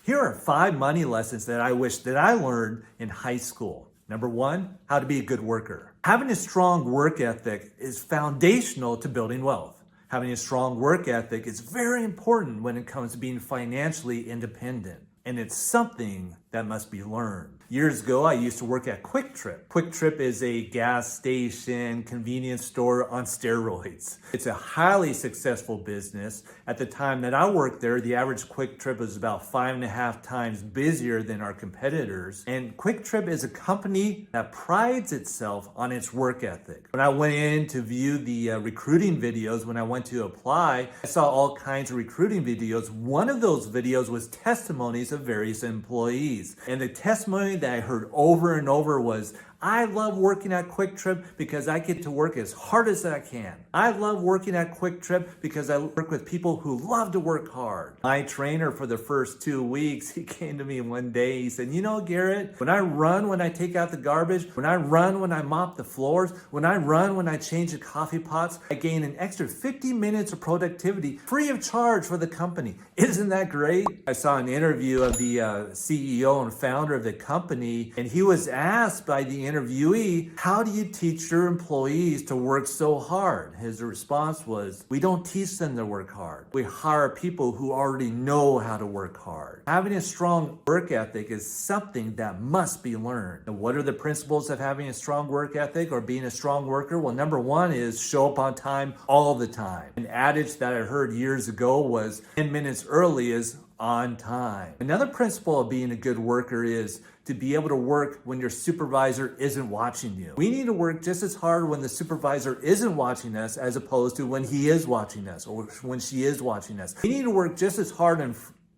Here are 5 money lessons that I wish that I learned in high school. Number 1, how to be a good worker. Having a strong work ethic is foundational to building wealth. Having a strong work ethic is very important when it comes to being financially independent, and it's something that must be learned. Years ago, I used to work at Quick Trip. Quick Trip is a gas station, convenience store on steroids. It's a highly successful business. At the time that I worked there, the average Quick Trip was about 5.5 times busier than our competitors. And Quick Trip is a company that prides itself on its work ethic. When I went in to view the recruiting videos, when I went to apply, I saw all kinds of recruiting videos. One of those videos was testimonies of various employees. And the testimony that I heard over and over was, I love working at Quick Trip because I get to work as hard as I can. I love working at Quick Trip because I work with people who love to work hard. My trainer for the first 2 weeks, he came to me one day, he said, you know, Garrett, when I run, when I take out the garbage, when I run, when I mop the floors, when I run, when I change the coffee pots, I gain an extra 50 minutes of productivity free of charge for the company. Isn't that great? I saw an interview of the CEO and founder of the company, and he was asked by the interviewee, how do you teach your employees to work so hard? His response was, we don't teach them to work hard. We hire people who already know how to work hard. Having a strong work ethic is something that must be learned. And what are the principles of having a strong work ethic or being a strong worker? Well, number 1 is show up on time all the time. An adage that I heard years ago was 10 minutes early is on time. Another principle of being a good worker is to be able to work when your supervisor isn't watching you. We need to work just as hard when the supervisor isn't watching us as opposed to when he is watching us or when she is watching us. We need to work just as hard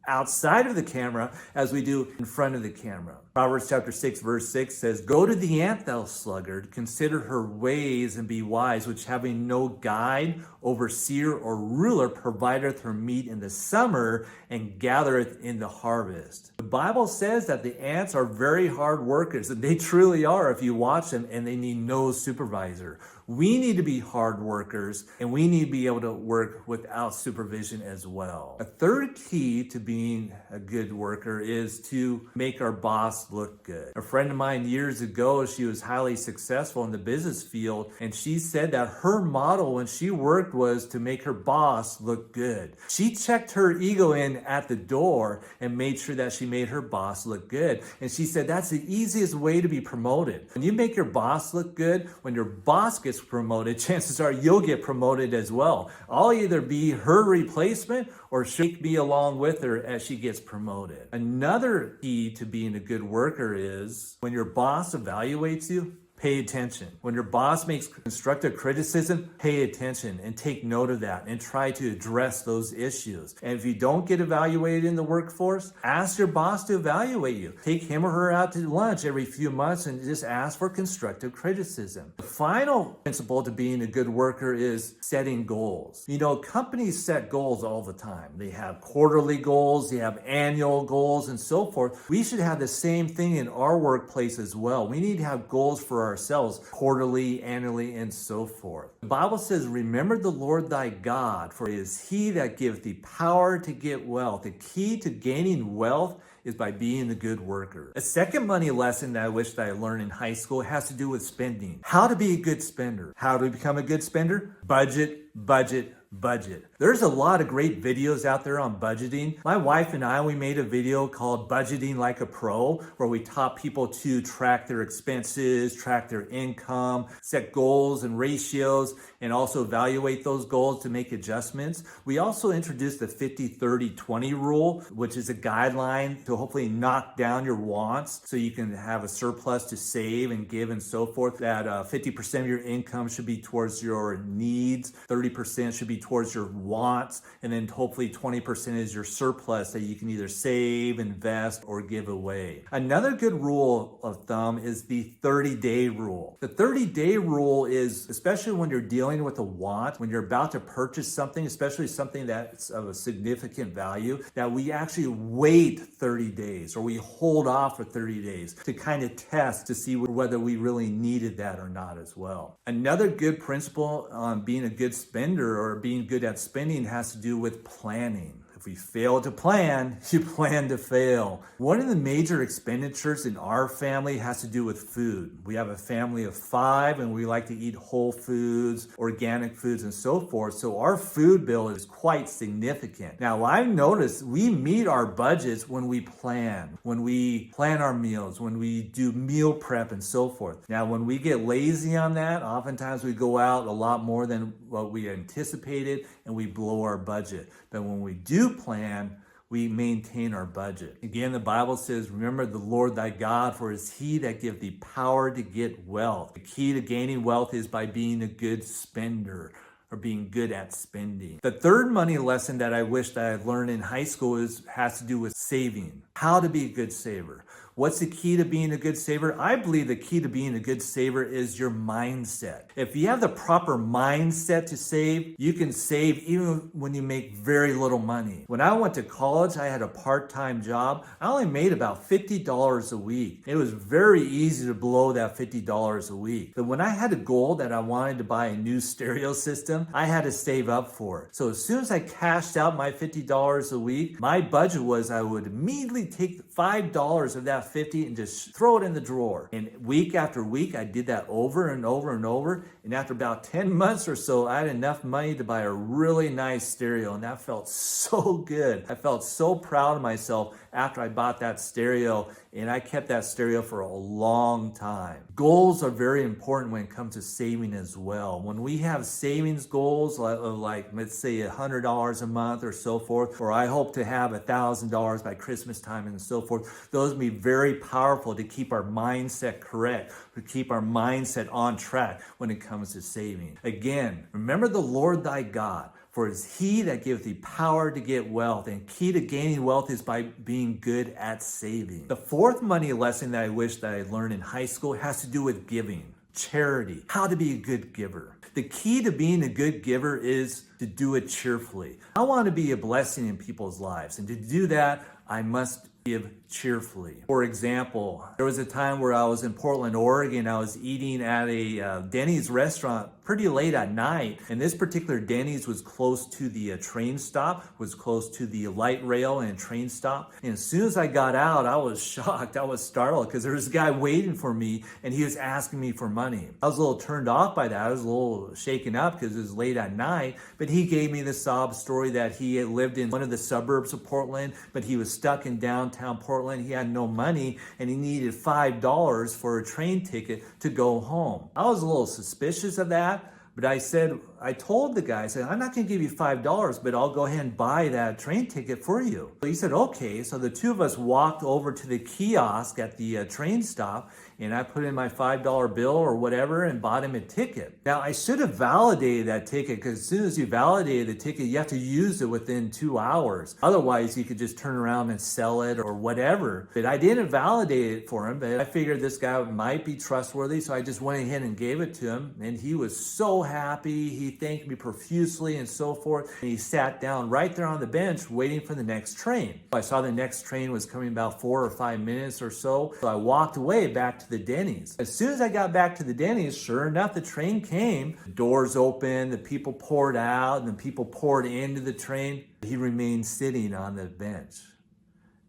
outside of the camera as we do in front of the camera. Proverbs chapter 6 verse 6 says, go to the ant, thou sluggard, consider her ways and be wise, which having no guide, overseer, or ruler provideth her meat in the summer and gathereth in the harvest. The Bible says that the ants are very hard workers, and they truly are if you watch them, and they need no supervisor. We need to be hard workers, and we need to be able to work without supervision as well. A third key to being a good worker is to make our boss look good. A friend of mine years ago, she was highly successful in the business field, and she said that her model when she worked was to make her boss look good. She checked her ego in at the door and made sure that she made her boss look good. And she said that's the easiest way to be promoted. When you make your boss look good, when your boss gets promoted, chances are you'll get promoted as well. I'll either be her replacement or she'll be along with her as she gets promoted. Another key to being a good worker is when your boss evaluates you, pay attention. When your boss makes constructive criticism, pay attention and take note of that and try to address those issues. And if you don't get evaluated in the workforce, ask your boss to evaluate you. Take him or her out to lunch every few months and just ask for constructive criticism. The final principle to being a good worker is setting goals. You know, companies set goals all the time. They have quarterly goals, they have annual goals, and so forth. We should have the same thing in our workplace as well. We need to have goals for ourselves quarterly, annually, and so forth. The Bible says, remember the Lord thy God, for it is he that giveth thee power to get wealth. The key to gaining wealth is by being a good worker. A second money lesson that I wish that I learned in high school has to do with spending. How to be a good spender. How to become a good spender? Budget, budget, budget. There's a lot of great videos out there on budgeting. My wife and I, we made a video called Budgeting Like a Pro, where we taught people to track their expenses, track their income, set goals and ratios, and also evaluate those goals to make adjustments. We also introduced the 50-30-20 rule, which is a guideline to hopefully knock down your wants so you can have a surplus to save and give and so forth. That 50% of your income should be towards your needs, 30% should be towards your wants, and then hopefully 20% is your surplus that you can either save, invest, or give away. Another good rule of thumb is the 30-day rule. The 30-day rule is, especially when you're dealing with a want, when you're about to purchase something, especially something that's of a significant value, that we actually wait 30 days or we hold off for 30 days to kind of test to see whether we really needed that or not as well. Another good principle on being a good spender or being good at spending has to do with planning. If If we fail to plan, you plan to fail. One of the major expenditures in our family has to do with food. We have a family of 5 and we like to eat whole foods, organic foods, and so forth. So our food bill is quite significant. Now, I've noticed we meet our budgets when we plan our meals, when we do meal prep and so forth. Now, when we get lazy on that, oftentimes we go out a lot more than what we anticipated and we blow our budget. But when we do plan, we maintain our budget. Again, the Bible says, remember the Lord thy God, for it is he that gives thee power to get wealth. The key to gaining wealth is by being a good spender, or being good at spending. The third money lesson that I wish that I had learned in high school has to do with saving. How to be a good saver. What's the key to being a good saver? I believe the key to being a good saver is your mindset. If you have the proper mindset to save, you can save even when you make very little money. When I went to college, I had a part-time job. I only made about $50 a week. It was very easy to blow that $50 a week. But when I had a goal that I wanted to buy a new stereo system, I had to save up for it. So as soon as I cashed out my $50 a week, my budget was I would immediately take $5 of that 50 and just throw it in the drawer. And week after week, I did that over and over and over. And after about 10 months or so, I had enough money to buy a really nice stereo. And that felt so good. I felt so proud of myself after I bought that stereo. And I kept that stereo for a long time. Goals are very important when it comes to saving as well. When we have savings goals like let's say $100 a month or so forth, or I hope to have $1,000 by Christmas time and so forth, those will be very powerful to keep our mindset correct, to keep our mindset on track when it comes to saving. Again, remember the Lord thy God, for it is he that giveth thee power to get wealth. And key to gaining wealth is by being good at saving. The fourth money lesson that I wish that I learned in high school has to do with giving, charity, how to be a good giver. The key to being a good giver is to do it cheerfully. I want to be a blessing in people's lives, and to do that, I must give cheerfully. For example, there was a time where I was in Portland, Oregon. I was eating at a Denny's restaurant pretty late at night, and this particular Denny's was close to the train stop, was close to the light rail and train stop. And as soon as I got out, I was shocked, I was startled, because there was a guy waiting for me and he was asking me for money. I was a little turned off by that. I was a little shaken up because it was late at night, but he gave me the sob story that he had lived in one of the suburbs of Portland, but he was stuck in downtown Portland. He had no money and he needed $5 for a train ticket to go home. I was a little suspicious of that, but I told the guy, I said, I'm not going to give you $5, but I'll go ahead and buy that train ticket for you. So he said, okay. So the two of us walked over to the kiosk at the train stop, and I put in my $5 bill or whatever and bought him a ticket. Now, I should have validated that ticket, because as soon as you validate the ticket, you have to use it within 2 hours. Otherwise, you could just turn around and sell it or whatever. But I didn't validate it for him, but I figured this guy might be trustworthy, so I just went ahead and gave it to him, and he was so happy. He thanked me profusely and so forth. And he sat down right there on the bench waiting for the next train. I saw the next train was coming about 4 or 5 minutes or so. So I walked away back to the Denny's. As soon as I got back to the Denny's, sure enough, the train came. The doors opened, the people poured out, and the people poured into the train. He remained sitting on the bench.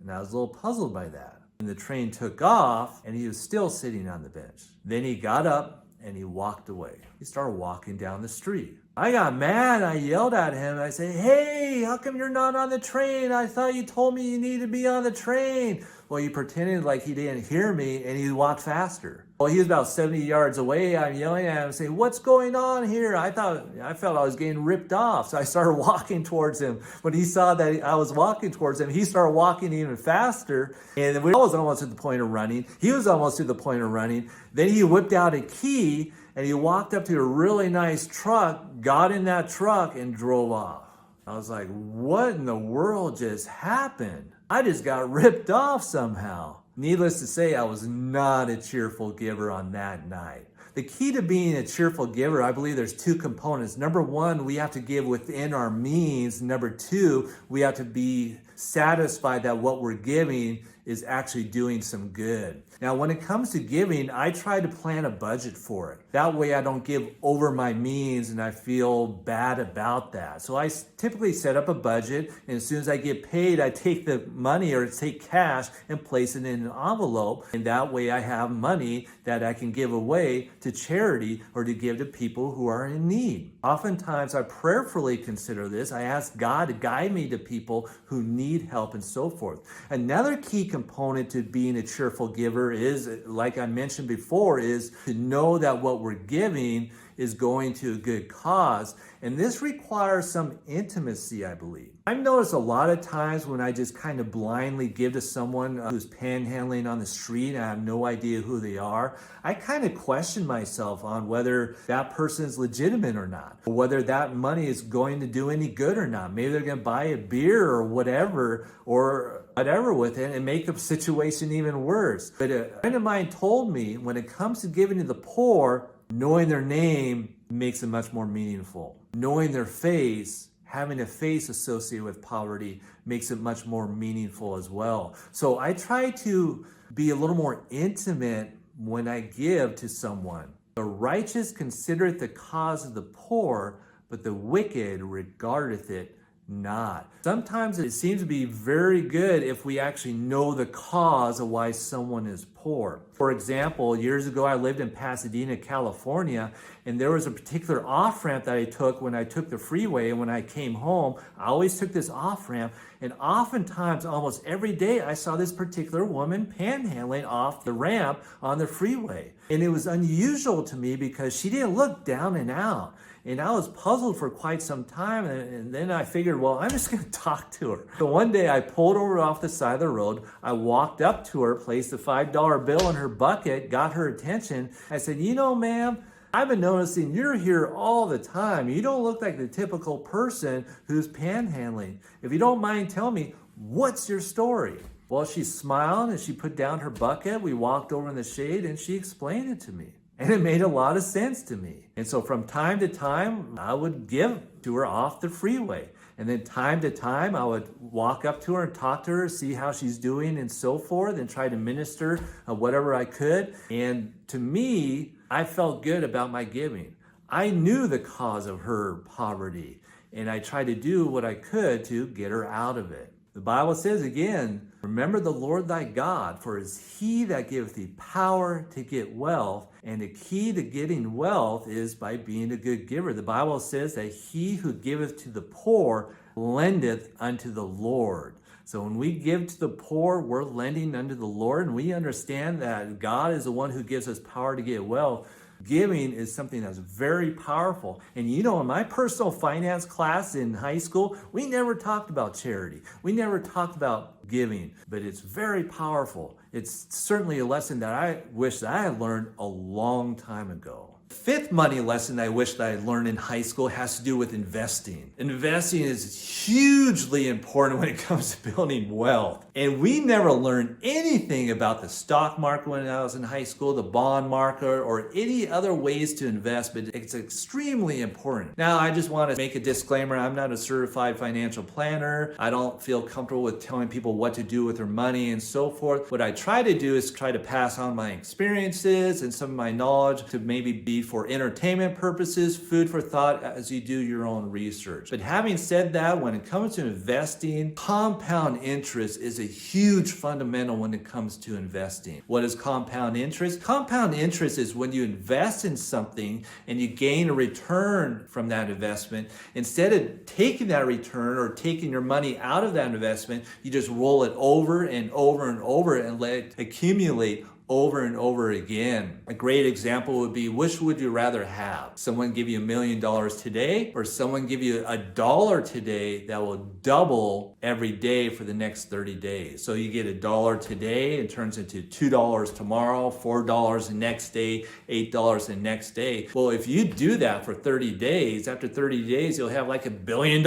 And I was a little puzzled by that. And the train took off, and he was still sitting on the bench. Then he got up and he walked away. He started walking down the street. I got mad. I yelled at him. I said, hey, how come you're not on the train? I thought you told me you needed to be on the train. Well, he pretended like he didn't hear me, and he walked faster. Well, he was about 70 yards away. I'm yelling at him, saying, what's going on here? I felt I was getting ripped off. So I started walking towards him. When he saw that I was walking towards him, he started walking even faster. And I was almost at the point of running. He was almost to the point of running. Then he whipped out a key, and he walked up to a really nice truck, got in that truck, and drove off. I was like, what in the world just happened? I just got ripped off somehow. Needless to say, I was not a cheerful giver on that night. The key to being a cheerful giver, I believe there's 2 components. Number 1, we have to give within our means. Number 2, we have to be satisfied that what we're giving is actually doing some good. Now, when it comes to giving, I try to plan a budget for it. That way I don't give over my means and I feel bad about that. So I typically set up a budget, and as soon as I get paid, I take the money or take cash and place it in an envelope. And that way I have money that I can give away to charity or to give to people who are in need. Oftentimes I prayerfully consider this. I ask God to guide me to people who need help and so forth. Another key component to being a cheerful giver is, like I mentioned before, is to know that what we're giving is going to a good cause. And this requires some intimacy, I believe. I've noticed a lot of times when I just kind of blindly give to someone who's panhandling on the street and I have no idea who they are, I kind of question myself on whether that person is legitimate or not, or whether that money is going to do any good or not. Maybe they're going to buy a beer or whatever with it and make the situation even worse. But a friend of mine told me when it comes to giving to the poor, knowing their name makes it much more meaningful. Knowing their face, having a face associated with poverty makes it much more meaningful as well. So I try to be a little more intimate when I give to someone. The righteous considereth the cause of the poor, but the wicked regardeth it not. Sometimes it seems to be very good if we actually know the cause of why someone is poor. For example, years ago I lived in Pasadena, California, and there was a particular off-ramp that I took when I took the freeway, and when I came home, I always took this off-ramp, and oftentimes, almost every day, I saw this particular woman panhandling off the ramp on the freeway. And it was unusual to me because she didn't look down and out. And I was puzzled for quite some time, and then I figured, well, I'm just going to talk to her. So one day I pulled over off the side of the road. I walked up to her, placed a $5 bill in her bucket, got her attention. I said, you know, ma'am, I've been noticing you're here all the time. You don't look like the typical person who's panhandling. If you don't mind telling me, what's your story? Well, she smiled and she put down her bucket. We walked over in the shade and she explained it to me. And it made a lot of sense to me. And so from time to time, I would give to her off the freeway. And then time to time, I would walk up to her and talk to her, see how she's doing and so forth, and try to minister whatever I could. And to me, I felt good about my giving. I knew the cause of her poverty, and I tried to do what I could to get her out of it. The Bible says again, remember the Lord thy God, for it is he that giveth thee power to get wealth. And the key to getting wealth is by being a good giver. The Bible says that he who giveth to the poor lendeth unto the Lord. So when we give to the poor, we're lending unto the Lord, and we understand that God is the one who gives us power to get wealth. Giving is something that's very powerful. And you know, in my personal finance class in high school, we never talked about charity. We never talked about giving, but it's very powerful. It's certainly a lesson that I wish that I had learned a long time ago. Fifth money lesson I wish that I learned in high school has to do with investing. Investing is hugely important when it comes to building wealth. And we never learned anything about the stock market when I was in high school, the bond market, or any other ways to invest, but it's extremely important. Now, I just want to make a disclaimer. I'm not a certified financial planner. I don't feel comfortable with telling people what to do with their money and so forth. What I try to do is try to pass on my experiences and some of my knowledge to maybe be for entertainment purposes, food for thought as you do your own research. But having said that, when it comes to investing, compound interest is a huge fundamental when it comes to investing. What is compound interest? Compound interest is when you invest in something and you gain a return from that investment. Instead of taking that return or taking your money out of that investment, you just roll it over and over and over and let it accumulate over and over again. A great example would be, which would you rather have? Someone give you $1 million today, or someone give you $1 today that will double every day for the next 30 days? So you get $1 today, it turns into $2 tomorrow, $4 the next day, $8 the next day. Well, if you do that for 30 days, after 30 days, you'll have like $1 billion.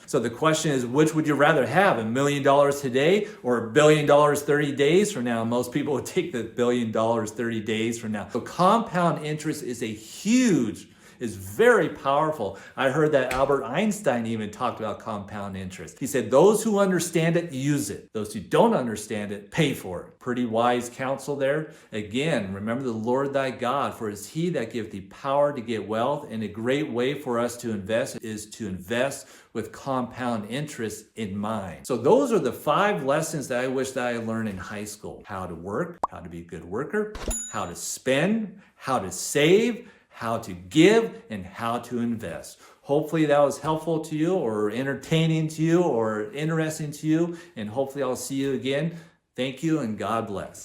So the question is, which would you rather have? $1 million today or $1 billion 30 days from now? Most people would take the $1 billion 30 days from now. So compound interest is a huge is very powerful. I heard that Albert Einstein even talked about compound interest. He said, those who understand it, use it. Those who don't understand it, pay for it. Pretty wise counsel there. Again, remember the Lord thy God, for it is he that giveth thee power to get wealth. And a great way for us to invest is to invest with compound interest in mind. So those are the 5 lessons that I wish that I learned in high school. How to work, how to be a good worker, how to spend, how to save, how to give, and how to invest. Hopefully that was helpful to you or entertaining to you or interesting to you. And hopefully I'll see you again. Thank you and God bless.